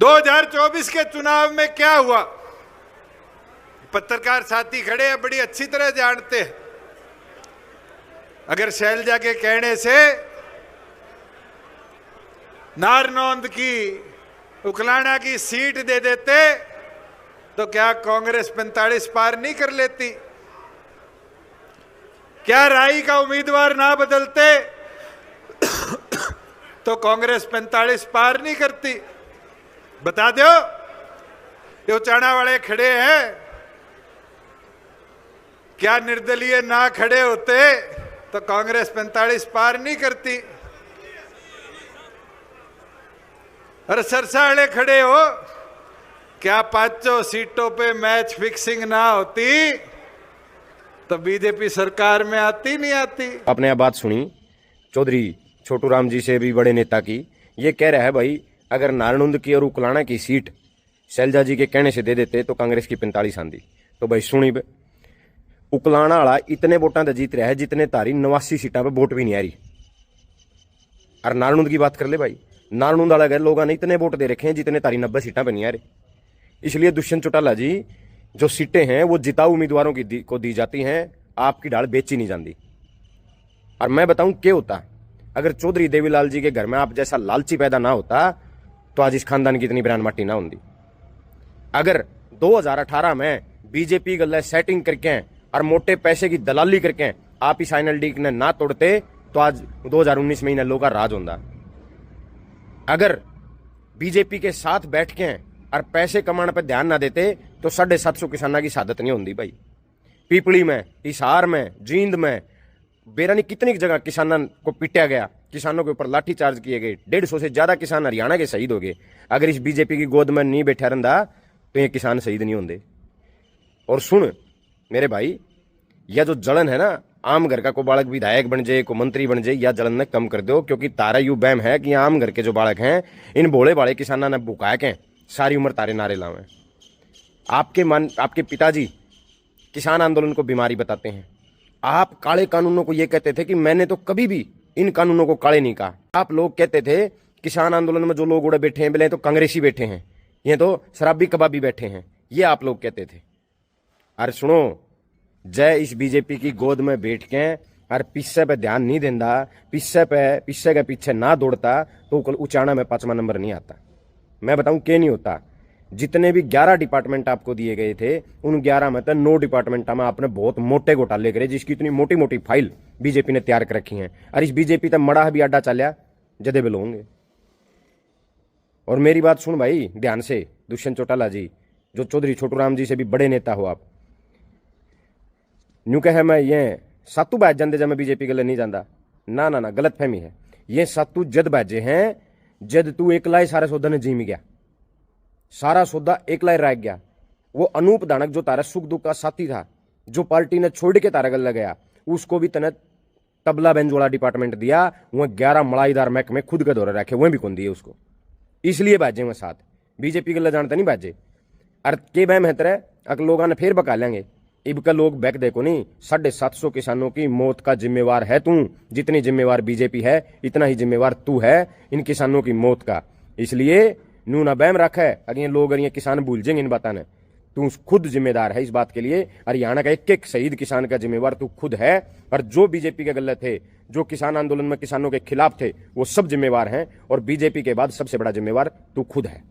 2024 के चुनाव में क्या हुआ, पत्रकार साथी खड़े हैं, बड़ी अच्छी तरह जानते हैं। अगर शैलजा के कहने से नारनौंद की उकलाना की सीट दे देते तो क्या कांग्रेस 45 पार नहीं कर लेती? क्या राई का उम्मीदवार ना बदलते तो कांग्रेस 45 पार नहीं करती? बता दो। ये उचाना वाले खड़े हैं, क्या निर्दलीय ना खड़े होते तो कांग्रेस 45 पार नहीं करती? अरे सरसा वाले खड़े हो, क्या 5 सीटों पे मैच फिक्सिंग ना होती तो बीजेपी सरकार में आती नहीं आती? आपने यह बात सुनी चौधरी छोटू राम जी से भी बड़े नेता की, ये कह रहा है भाई अगर नारनौंद की और उकलाना की सीट शैलजा जी के कहने से दे देते तो कांग्रेस की 45 आंदी। तो भाई सुनी बे, उकलाना वाला इतने वोटां से जीत रहा है जितने तारी 89 सीटा पे वोट भी नहीं आ रही। और नारनौंद की बात कर ले भाई, नारनौंद वाला गए लोगों ने इतने वोट दे रखे हैं जितने तारी 90 सीटा पे नहीं आ रही। इसलिए दुष्यंत चौटाला जी जो सीटें हैं वो जिताऊ उम्मीदवारों को दी जाती हैं, आपकी ढाल बेची नहीं जाती। और मैं बताऊं क्या होता अगर चौधरी देवीलाल जी के घर में आप जैसा लालची पैदा ना होता तो आज इस खानदान की इतनी बयान माटी ना होती। अगर 2018 में बीजेपी गले सेटिंग करके और मोटे पैसे की दलाली करके आप इस आईएनएलडी ने ना तोड़ते तो आज 2019 में इन लोगों का राज होता। अगर बीजेपी के साथ बैठ के और पैसे कमाने पर ध्यान ना देते तो 750 किसानों की शहादत नहीं होती भाई। पीपली में, हिसार में, जींद में, बेरानी कितनी जगह किसानों को पीटा गया, किसानों के ऊपर लाठीचार्ज किए गए, 150 से ज्यादा किसान हरियाणा के शहीद हो गए। अगर इस बीजेपी की गोद में नहीं बैठा रहा तो ये किसान शहीद नहीं होंगे। और सुन मेरे भाई, यह जो जलन है ना, आम घर का को बालक विधायक बन जाए, को मंत्री बन जाए, या जलन ने कम कर दो, क्योंकि तारा यू बैम है कि आम घर के जो बालक हैं इन भोले भाले किसानों ने बुकाया के सारी उम्र तारे नारे लावे। आपके पिताजी किसान आंदोलन को बीमारी बताते हैं। आप काले कानूनों को ये कहते थे कि मैंने तो कभी भी इन कानूनों को काले नहीं कहा। आप लोग कहते थे किसान आंदोलन में जो लोग उड़े बैठे हैं बोले तो कांग्रेसी बैठे हैं, ये तो शराबी कबाबी बैठे हैं, ये आप लोग कहते थे। अरे सुनो, जय इस बीजेपी की गोद में बैठ के और पिस्से पे ध्यान नहीं देता, पिस्से के पीछे ना दौड़ता तो उचाना में 5वां नंबर नहीं आता। मैं बताऊं क्या नहीं होता। जितने भी 11 डिपार्टमेंट आपको दिए गए थे उन 11 में तो 9 डिपार्टमेंट में आपने बहुत मोटे घोटाले करे, जिसकी इतनी मोटी मोटी फाइल बीजेपी ने तैयार कर रखी है। और इस बीजेपी तक मड़ा भी अड्डा चलिया जदे बिल होंगे। और मेरी बात सुन भाई ध्यान से, दुष्यंत चौटाला जी जो चौधरी छोटू राम जी से भी बड़े नेता हो आप, न्यू कहे मैं ये सातू बाज जाते जब मैं बीजेपी के लिए नहीं जाता, ना ना ना, गलत फहमी है। ये सातू जद बाजे हैं जद तू एकला ही सारे सौदा ने जीम गया, सारा सौदा एकला ही रह गया। वो अनूप दानक जो तारा सुख दुख का साथी था, जो पार्टी ने छोड़ के तारा गल गया, उसको भी तने तबला बेंच वाला डिपार्टमेंट दिया, वह 11 मलाईदार महकमे खुद के दौरे रखे, वह भी कौन दिए उसको। इसलिए बाजे में साथ बीजेपी के लिए जानते नहीं बाजे। अर के बहम है तरह अगर लोगों ने फिर बका लेंगे। इबका लोग बैक देखो नहीं, 750 किसानों की मौत का जिम्मेवार है तू। जितनी जिम्मेवार बीजेपी है इतना ही जिम्मेवार तू है इन किसानों की मौत का। इसलिए नू ना बैम रखा है, अगर ये लोग अगर ये किसान भूल जाएंगे इन बातों ने, तू खुद जिम्मेदार है इस बात के लिए। हरियाणा का एक एक शहीद किसान का जिम्मेवार तू खुद है। और जो बीजेपी के गलत थे, जो किसान आंदोलन में किसानों के खिलाफ थे, वो सब जिम्मेवार हैं। और बीजेपी के बाद सबसे बड़ा जिम्मेवार तू खुद है।